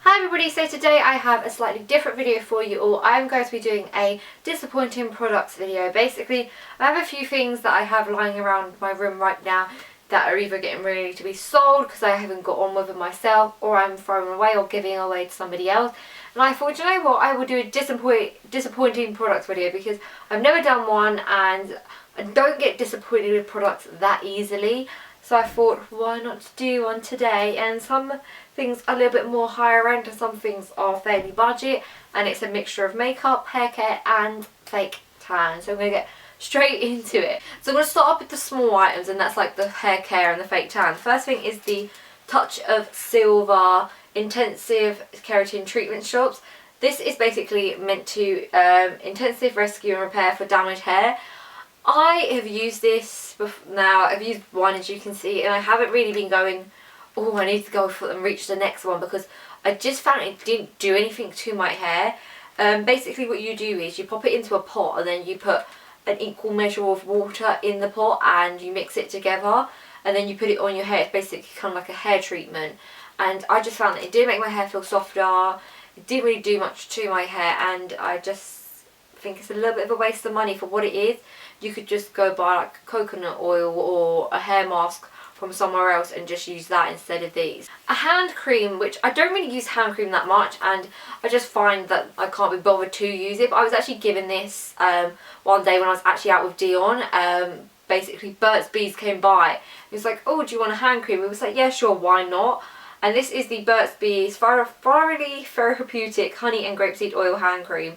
Hi everybody, so today I have a slightly different video for you all. I'm going to be doing a disappointing products video. Basically, I have a few things that I have lying around my room right now that are either getting ready to be sold because I haven't got on with them myself, or I'm throwing away or giving away to somebody else. And I thought, you know what, I would do a disappointing products video because I've never done one and I don't get disappointed with products that easily. So I thought, why not do one today? And some things are a little bit more higher end and some things are fairly budget, and it's a mixture of makeup, hair care and fake tan. So I'm going to get straight into it. So I'm going to start off with the small items, and that's like the hair care and the fake tan. The first thing is the Touch of Silver Intensive Keratin Treatment Shots. This is basically meant to intensive rescue and repair for damaged hair. I have used this now. I've used one, as you can see, and I haven't really been going, oh, I need to go for and reach the next one, because I just found it didn't do anything to my hair. Basically what you do is you pop it into a pot and then you put an equal measure of water in the pot and you mix it together and then you put it on your hair. It's basically kind of like a hair treatment, and I just found that it did make my hair feel softer. It didn't really do much to my hair, and I just think it's a little bit of a waste of money for what it is. You could just go buy like coconut oil or a hair mask from somewhere else and just use that instead of these. A hand cream, which I don't really use hand cream that much, and I just find that I can't be bothered to use it. But I was actually given this one day when I was actually out with Dion. Basically Burt's Bees came by. He was like, oh, do you want a hand cream? We was like, yeah, sure, why not? And this is the Burt's Bees Thoroughly Therapeutic Honey and Grapeseed Oil Hand Cream.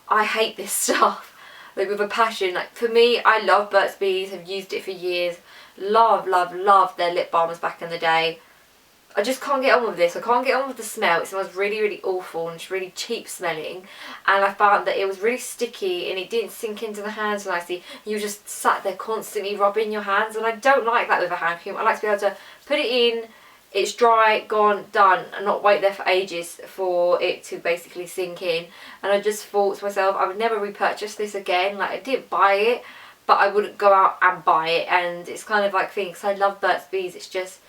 I hate this stuff, like with a passion. Like for me, I love Burt's Bees, have used it for years. Love their lip balms back in the day. I just can't get on with this. I can't get on with the smell. It smells really awful and it's really cheap smelling, and I found that it was really sticky and it didn't sink into the hands nicely. You just sat there constantly rubbing your hands, and I don't like that with a hand cream. I like to be able to put it in, it's dry, gone, done, and not wait there for ages for it to basically sink in. And I just thought to myself, I would never repurchase this again. Like, I didn't buy it, but I wouldn't go out and buy it. And it's kind of like things, I love Burt's Bees, it's just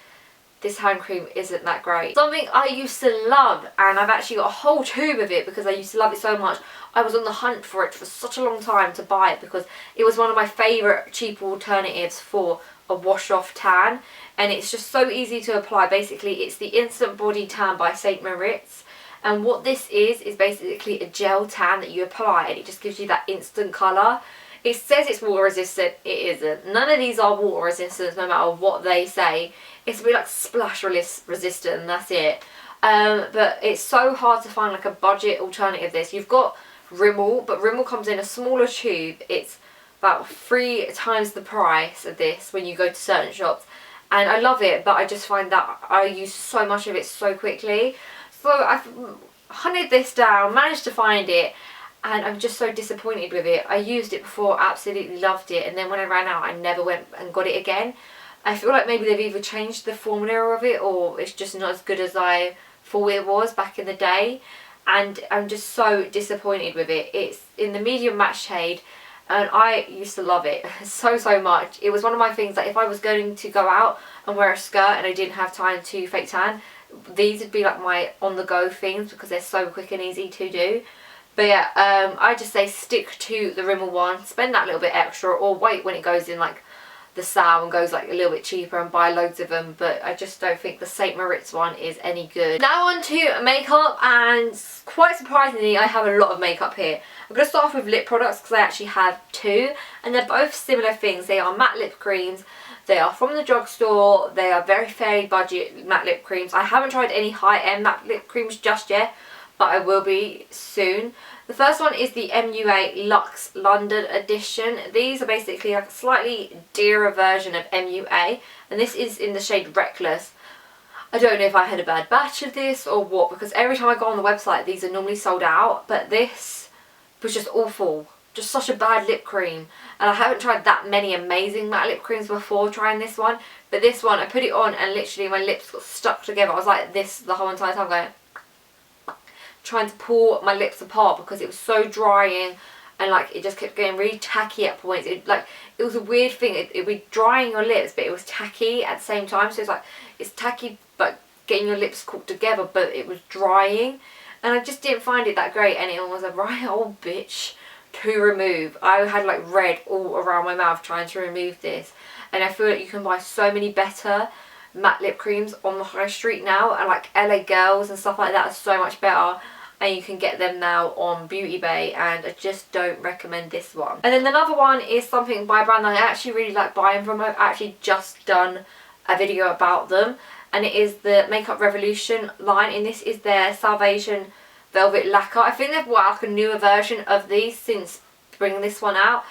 this hand cream isn't that great. Something I used to love, and I've actually got a whole tube of it because I used to love it so much. I was on the hunt for it for such a long time to buy it because it was one of my favourite cheaper alternatives for a wash off tan, and it's just so easy to apply. Basically it's the Instant Body Tan by St. Moritz, and what this is basically a gel tan that you apply and it just gives you that instant colour. It says it's water resistant, it isn't. None of these are water resistant no matter what they say. It's a bit like splash resistant and that's it. But it's so hard to find like a budget alternative to this. You've got Rimmel, but Rimmel comes in a smaller tube. It's about 3 times the price of this when you go to certain shops, and I love it, but I just find that I use so much of it so quickly. So I've hunted this down, managed to find it, and I'm just so disappointed with it. I used it before, absolutely loved it, and then when I ran out I never went and got it again. I feel like maybe they've either changed the formula of it or it's just not as good as I thought it was back in the day, and I'm just so disappointed with it. It's in the medium matte shade, and I used to love it so much. It was one of my things that if I was going to go out and wear a skirt and I didn't have time to fake tan, these would be like my on the go things because they're so quick and easy to do. But yeah, I just say stick to the Rimmel one, spend that little bit extra, or wait when it goes in like the sale and goes like a little bit cheaper and buy loads of them. But I just don't think the St. Moritz one is any good. Now on to makeup, and quite surprisingly I have a lot of makeup here. I'm going to start off with lip products because I actually have 2, and they're both similar things. They are matte lip creams. They are from the drugstore. They are very fairly budget matte lip creams. I haven't tried any high-end matte lip creams just yet, but I will be soon. The first one is the MUA Luxe London Edition. These are basically like a slightly dearer version of MUA, and this is in the shade Reckless. I don't know if I had a bad batch of this or what, because every time I go on the website these are normally sold out, but this was just awful. Just such a bad lip cream, and I haven't tried that many amazing matte lip creams before trying this one, but this one I put it on and literally my lips got stuck together. I was like this the whole entire time, going trying to pull my lips apart because it was so drying, and like it just kept getting really tacky at points. It was a weird thing. It would be drying your lips but it was tacky at the same time, so it's like it's tacky but getting your lips caught together, but it was drying, and I just didn't find it that great, and it was a right old bitch to remove. I had like red all around my mouth trying to remove this, and I feel like you can buy so many better matte lip creams on the high street now, and like LA Girls and stuff like that are so much better, and you can get them now on Beauty Bay, and I just don't recommend this one. And then another one is something by a brand that I actually really like buying from. I've actually just done a video about them, and it is the Makeup Revolution line, and this is their Salvation Velvet Lacquer. I think they've brought out a newer version of these since bringing this one out,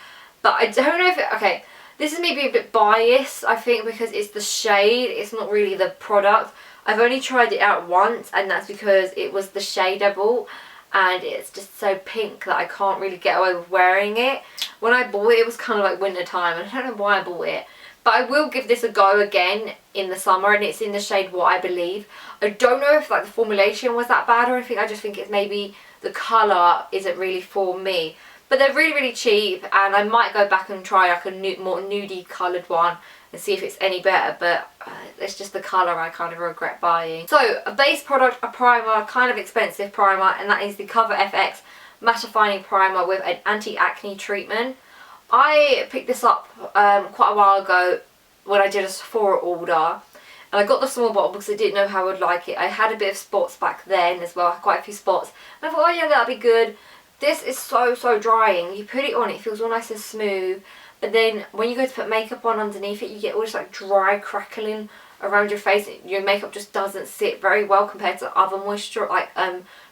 but I don't know if it, okay, this is me being a bit biased, I think, because it's the shade, it's not really the product. I've only tried it out once, and that's because it was the shade I bought, and it's just so pink that I can't really get away with wearing it. When I bought it, it was kind of like winter time, and I don't know why I bought it, but I will give this a go again in the summer, and it's in the shade What I Believe. I don't know if like the formulation was that bad or anything, I just think it's maybe the colour isn't really for me. But they're really, really cheap, and I might go back and try like a more nudie coloured one and see if it's any better, but it's just the colour I kind of regret buying. So, a base product, a primer, kind of expensive primer, and that is the Cover FX Mattifying Primer with an anti-acne treatment. I picked this up quite a while ago when I did a Sephora order, and I got the small bottle because I didn't know how I would like it. I had a bit of spots back then as well, quite a few spots, and I thought, oh yeah, that'll be good. This is so drying. You put it on, it feels all nice and smooth, but then when you go to put makeup on underneath it, you get all this like dry crackling around your face. Your makeup just doesn't sit very well compared to other moisture like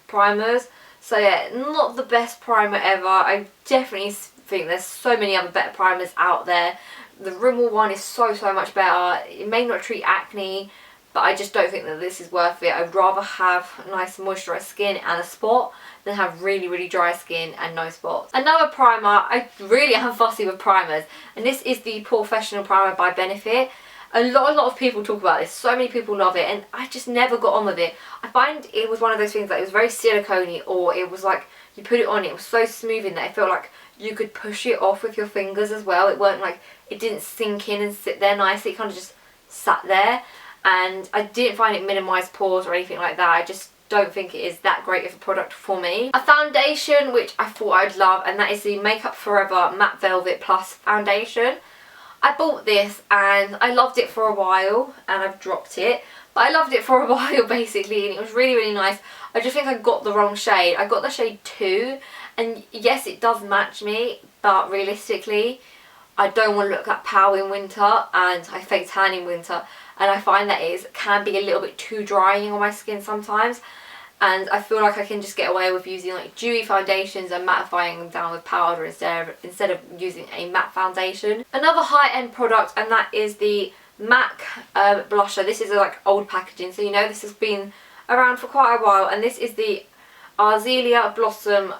primers. So yeah, not the best primer ever. I definitely think there's so many other better primers out there. The Rimmel one is so much better. It may not treat acne, but I just don't think that this is worth it. I'd rather have nice moisturised skin and a spot than have really dry skin and no spots. Another primer, I really am fussy with primers, and this is the Professional Primer by Benefit. A lot of people talk about this, so many people love it, and I just never got on with it. I find it was one of those things that it was very silicone-y, or it was like you put it on, it was so smooth that it felt like you could push it off with your fingers as well. It weren't like, it didn't sink in and sit there nicely, it kind of just sat there, and I didn't find it minimised pores or anything like that. I just don't think it is that great of a product for me. A foundation which I thought I'd love, and that is the Makeup Forever Matte Velvet Plus Foundation. I bought this and I loved it for a while, and I've dropped it, but I loved it for a while basically, and it was really nice. I just think I got the wrong shade. I got the shade 2, and yes, it does match me, but realistically I don't want to look that pale in winter, and I fake tan in winter, and I find that it can be a little bit too drying on my skin sometimes, and I feel like I can just get away with using like dewy foundations and mattifying them down with powder instead of using a matte foundation. Another high-end product, and that is the MAC blusher. This is like old packaging, so you know this has been around for quite a while, and this is the Arzelia Blossom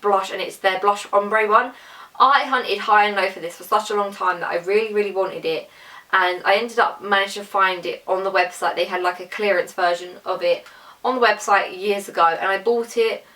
blush, and it's their blush ombre one. I hunted high and low for this for such a long time that I really wanted it, and I ended up managing to find it on the website. They had like a clearance version of it on the website years ago, and I bought it,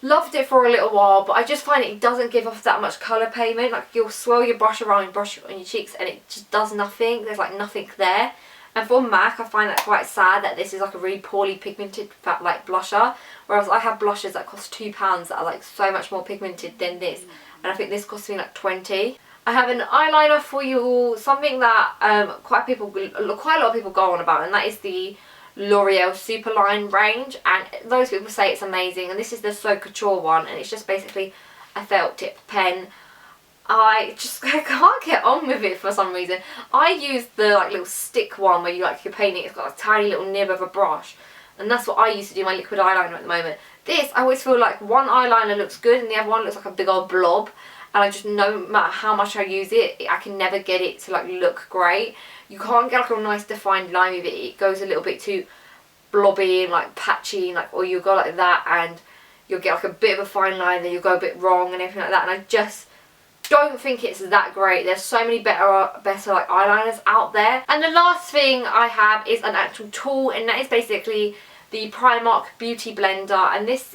loved it for a little while, but I just find it doesn't give off that much colour payment. Like, you'll swirl your brush around and brush it on your cheeks and it just does nothing. There's like nothing there. And for MAC, I find that quite sad that this is like a really poorly pigmented like blusher, whereas I have blushes that cost £2 that are like so much more pigmented than this, and I think this cost me like 20. I have an eyeliner for you all, something that quite a lot of people go on about, and that is the L'Oreal Superline range, and those people say it's amazing, and this is the So Couture one, and it's just basically a felt tip pen. I can't get on with it for some reason. I use the like little stick one where you like you're painting, it's got a tiny little nib of a brush, and that's what I used to do my liquid eyeliner at the moment. This, I always feel like one eyeliner looks good and the other one looks like a big old blob, and I just, no matter how much I use it, I can never get it to like look great. You can't get like a nice defined line with it. It goes a little bit too blobby and like patchy, and like, or you'll go like that and you'll get like a bit of a fine line, then you'll go a bit wrong and everything like that, and I just don't think it's that great. There's so many better like eyeliners out there. And the last thing I have is an actual tool, and that is basically the Primark Beauty Blender, and this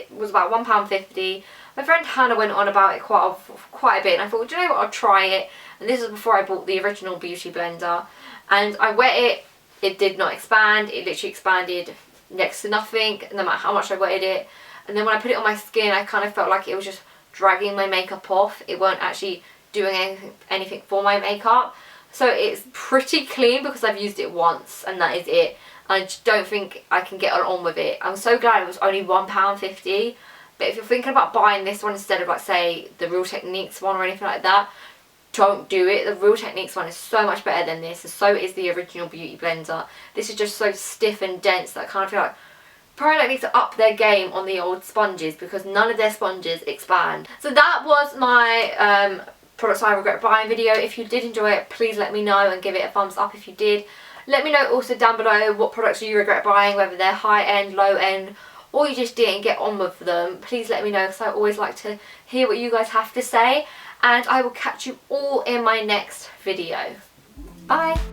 was about £1.50. My friend Hannah went on about it quite a bit, and I thought, do you know what, I'll try it. And this is before I bought the original Beauty Blender, and I wet it it did not expand. It literally expanded next to nothing, no matter how much I wetted it. And then when I put it on my skin, I kind of felt like it was just dragging my makeup off. It weren't actually doing anything for my makeup. So it's pretty clean because I've used it once and that is it. I just don't think I can get on with it. I'm so glad it was only £1.50. But if you're thinking about buying this one instead of, like, say, the Real Techniques one or anything like that, don't do it. The Real Techniques one is so much better than this, and so is the original Beauty Blender. This is just so stiff and dense that I kind of feel like probably need to up their game on the old sponges, because none of their sponges expand. So that was my products I regret buying video. If you did enjoy it, please let me know and give it a thumbs up if you did. Let me know also down below what products you regret buying, whether they're high end, low end, or you just didn't get on with them. Please let me know, because I always like to hear what you guys have to say. And I will catch you all in my next video. Bye!